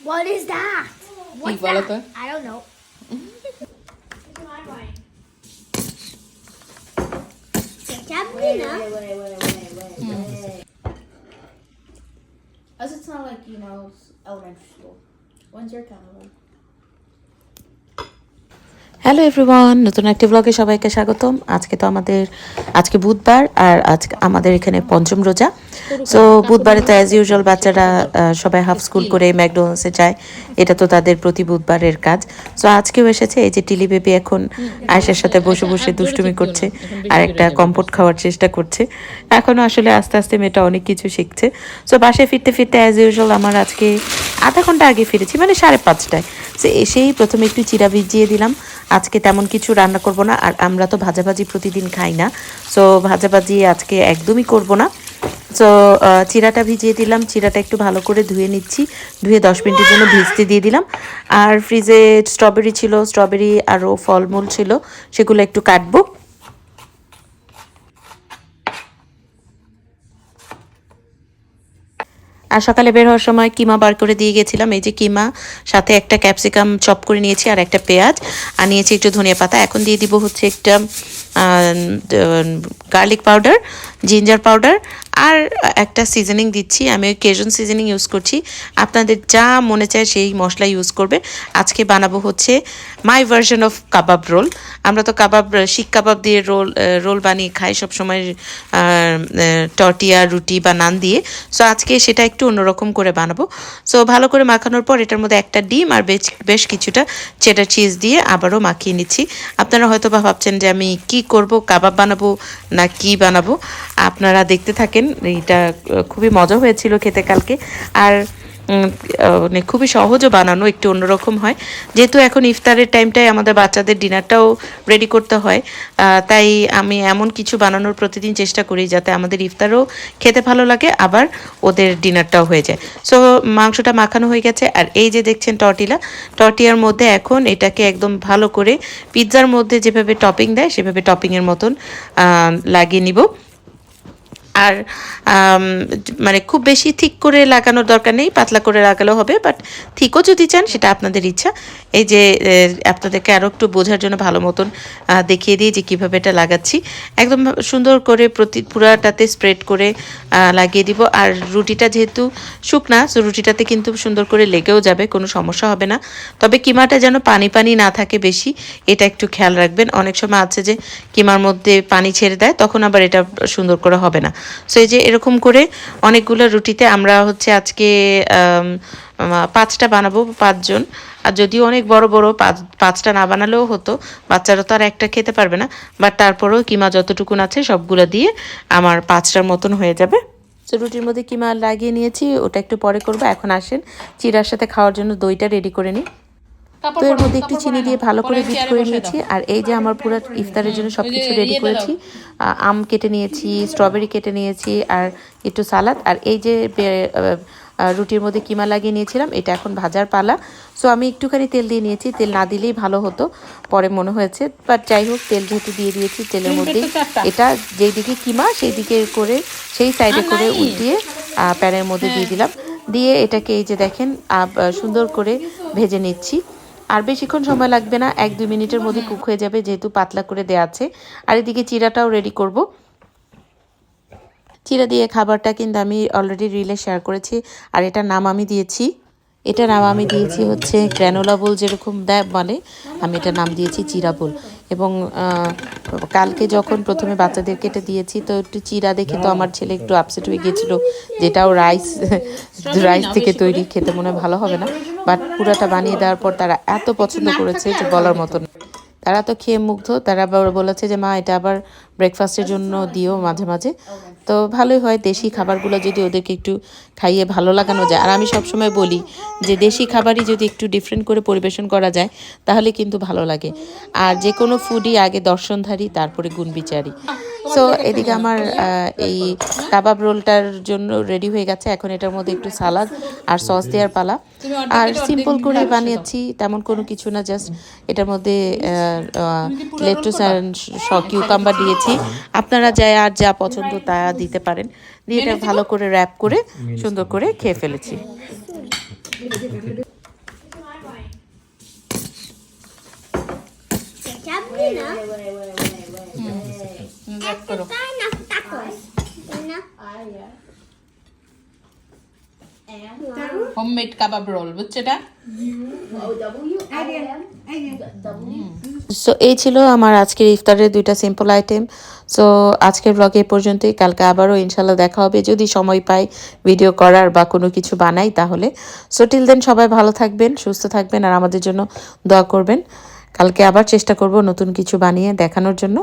What is that? What's বলো তো? that? I don't know. Ketchup, Wait, you know? Does it sound like, elementary school? When's your calendar? Hello everyone, নতুন একটি ব্লগে সবাইকে স্বাগতম। আজকে বুধবার, আর আজকে আমাদের এখানে পঞ্চম রোজা। সো বুধবারে তো অ্যাজ ইউজুয়াল বাচ্চারা সবাই হাফ স্কুল করে ম্যাকডোনাল্ডসে যায়, এটা তো তাদের প্রতি বুধবারের কাজ। সো আজকেও এসেছে, এই যে টিলি বেবি এখন আয়েশার সাথে বসে বসে দুষ্টুমি করছে আর একটা কম্পোট খাওয়ার চেষ্টা করছে। এখনও আসলে আস্তে আস্তে মেয়েটা অনেক কিছু শিখছে। সো বাসায় ফিরতে ফিরতে অ্যাজ ইউজুয়াল আমার আজকে আধা ঘন্টা আগে ফিরেছি, মানে 5:30টায়। সো এসেই প্রথমে একটু চিরা ভিজিয়ে দিলাম। আজকে তেমন কিছু রান্না করব না, আর আমরা তো ভাজাভাজি প্রতিদিন খাই না। সো ভাজাভাজি আজকে একদমই করব না। সো চিরাটা ভিজিয়ে দিলাম, চিরাটা একটু ভালো করে ধুয়ে নিচ্ছি, ধুয়ে 10 মিনিটের জন্য ভিজতে দিয়ে দিলাম। আর ফ্রিজে স্ট্রবেরি ছিল, স্ট্রবেরি আরও ফলমূল ছিল, সেগুলো একটু কাটবো। আর সকালে বের হওয়ার সময় কিমা বার করে দিয়ে গেছিলাম। এই যে কিমা, সাথে একটা ক্যাপসিকাম চপ করে নিয়েছি আর একটা পেঁয়াজ, আর নিয়েছি একটু ধনিয়া পাতা। এখন দিয়ে দিব হচ্ছে একটা গার্লিক পাউডার, জিঞ্জার পাউডার, আর একটা সিজনিং দিচ্ছি। আমি ওই কেজন সিজনিং ইউজ করছি, আপনাদের যা মনে চায় সেই মশলা ইউজ করবে। আজকে বানাবো হচ্ছে মাই ভার্সন অফ কাবাব রোল। আমরা তো শিক কাবাব দিয়ে রোল বানিয়ে খাই সবসময়, টর্টিয়া, রুটি বা নান দিয়ে। সো আজকে সেটা একটু অন্যরকম করে বানাবো। সো ভালো করে মাখানোর পর এটার মধ্যে একটা ডিম আর বেশ কিছুটা চেডার চিজ দিয়ে আবারও মাখিয়ে নিচ্ছি। আপনারা হয়তো বা ভাবছেন যে আমি কি করব, কাবাব বানাবো না কি বানাবো। আপনারা দেখতে থাকেন, এটা খুবই মজা হয়েছিল খেতে কালকে। আর মানে খুবই সহজও বানানো, একটু অন্যরকম হয়। যেহেতু এখন ইফতারের টাইমটায় আমাদের বাচ্চাদের ডিনারটাও রেডি করতে হয়, তাই আমি এমন কিছু বানানোর প্রতিদিন চেষ্টা করি যাতে আমাদের ইফতারও খেতে ভালো লাগে, আবার ওদের ডিনারটাও হয়ে যায়। সো মাংসটা মাখানো হয়ে গেছে, আর এই যে দেখছেন টর্টিয়ার মধ্যে এখন এটাকে একদম ভালো করে পিৎজার মধ্যে যেভাবে টপিং দেয় সেভাবে টপিংয়ের মতন লাগিয়ে নিব। আর মানে খুব বেশি থিক করে লাগানোর দরকার নেই, পাতলা করে লাগালেও হবে, বাট থিকও যদি চান সেটা আপনাদের ইচ্ছা। এই যে আপনাদেরকে আরও একটু বোঝার জন্য ভালো মতন দেখিয়ে দিই যে কীভাবে এটা লাগাচ্ছি। একদম সুন্দর করে পুরাটাতে স্প্রেড করে লাগিয়ে দিব। আর রুটিটা যেহেতু শুকনা, সো রুটিটাতে কিন্তু সুন্দর করে লেগেও যাবে, কোনো সমস্যা হবে না। তবে কিমাটা যেন পানি পানি না থাকে বেশি, এটা একটু খেয়াল রাখবেন। অনেক সময় আছে যে কিমার মধ্যে পানি ছেড়ে দেয়, তখন আবার এটা সুন্দর করে হবে না। সো এই যে এরকম করে অনেকগুলো রুটিতে আমরা হচ্ছে আজকে 5টা বানাবো, 5 জন। আর যদিও অনেক বড় বড়, 5টা না বানালেও হতো, বাচ্চারা তো আর একটা খেতে পারবে না, বাট তারপরেও কিমা যতটুকুন আছে সবগুলো দিয়ে আমার 5টার মতন হয়ে যাবে। তো রুটির মধ্যে কিমা লাগিয়ে নিয়েছি, ওটা একটু পরে করবো। এখন আসেন চিড়ার সাথে খাওয়ার জন্য দইটা রেডি করে নিই। তো এর মধ্যে একটু চিনি দিয়ে ভালো করে বিট করে নিয়েছি। আর এই যে আমার পুরো ইফতারের জন্য সবকিছু রেডি করেছি। আম কেটে নিয়েছি, স্ট্রবেরি কেটে নিয়েছি, আর একটু সালাদ। আর এই যে রুটির মধ্যে কিমা লাগিয়ে নিয়েছিলাম, এটা এখন ভাজার পালা। সো আমি একটুখানি তেল দিয়ে নিয়েছি, তেল না দিলেই ভালো হতো পরে মনে হয়েছে, বাট যাই হোক, তেল যেহেতু দিয়ে দিয়েছি, তেলের মধ্যেই এটা যেই দিকে কিমা সেই দিকে করে, সেই সাইডে করে উল্টিয়ে প্যানের মধ্যে দিয়ে দিলাম। দিয়ে এটাকে এই যে দেখেন সুন্দর করে ভেজে নিচ্ছি। আর বেশিক্ষণ সময় লাগবে না, 1-2 মিনিটের মধ্যে কুক হয়ে যাবে, যেহেতু পাতলা করে দেওয়া আছে। আর এদিকে চিরাটাও রেডি করব। চিরা দিয়ে খাবারটা কিন্তু আমি অলরেডি রিলে শেয়ার করেছি, আর এটার নাম আমি দিয়েছি হচ্ছে গ্র্যানোলা বোল, যেরকম দেয় বলে, আমি এটার নাম দিয়েছি চিরা বোল। এবং কালকে যখন প্রথমে বাচ্চাদেরকে এটা দিয়েছি, তো একটু চিরা দেখে তো আমার ছেলে একটু আপসেট হয়ে গিয়েছিল, যেটাও রাইস থেকে তৈরি, খেতে মনে ভালো হবে না, বাট পুরাটা বানিয়ে দেওয়ার পর তারা এত পছন্দ করেছে যে বলার মতন। তারা তো খেয়ে মুগ্ধ, তারা বলেছে যে মা এটা আবার ব্রেকফাস্টের জন্য দিও মাঝে মাঝে। তো ভালোই হয়, দেশি খাবারগুলো যদি ওদেরকে একটু খাইয়ে ভালো লাগানো যায়। আর আমি সবসময় বলি যে দেশি খাবারই যদি একটু ডিফারেন্ট করে পরিবেশন করা যায় তাহলে কিন্তু ভালো লাগে। আর যে কোনো ফুডই আগে দর্শনধারী, তারপরে গুণবিচারী। সো এদিকে আমার এই কাবাব রোলটার জন্য রেডি হয়ে গেছে। এখন এটার মধ্যে একটু সালাদ আর সস দেওয়ার পালা। আর সিম্পল করে বানিয়েছি, তেমন কোনো কিছু না, জাস্ট এটার মধ্যে লেটুস আর কিউকাম্বার দিয়েছি। আপনারা যা পছন্দ তা দিতে পারেন। দিয়ে এটা ভালো করে র্যাপ করে সুন্দর করে খেয়ে ফেলেছি। অ্যাড করো Sana tacos. Na. Yeah. And homemade kebab roll বুঝছো এটা W I M W. So এই ছিল আমার আজকের ইফতারের দুইটা সিম্পল আইটেম সো আজকের ব্লগে এ পর্যন্তই কালকে আবারও ইনশাল্লাহ দেখা হবে যদি সময় পাই ভিডিও করার বা কোনো কিছু বানাই তাহলে সো টিল দেন সবাই ভালো থাকবেন সুস্থ থাকবেন আর আমাদের জন্য দোয়া করবেন কালকে আবার চেষ্টা করব নতুন কিছু বানিয়ে দেখানোর জন্য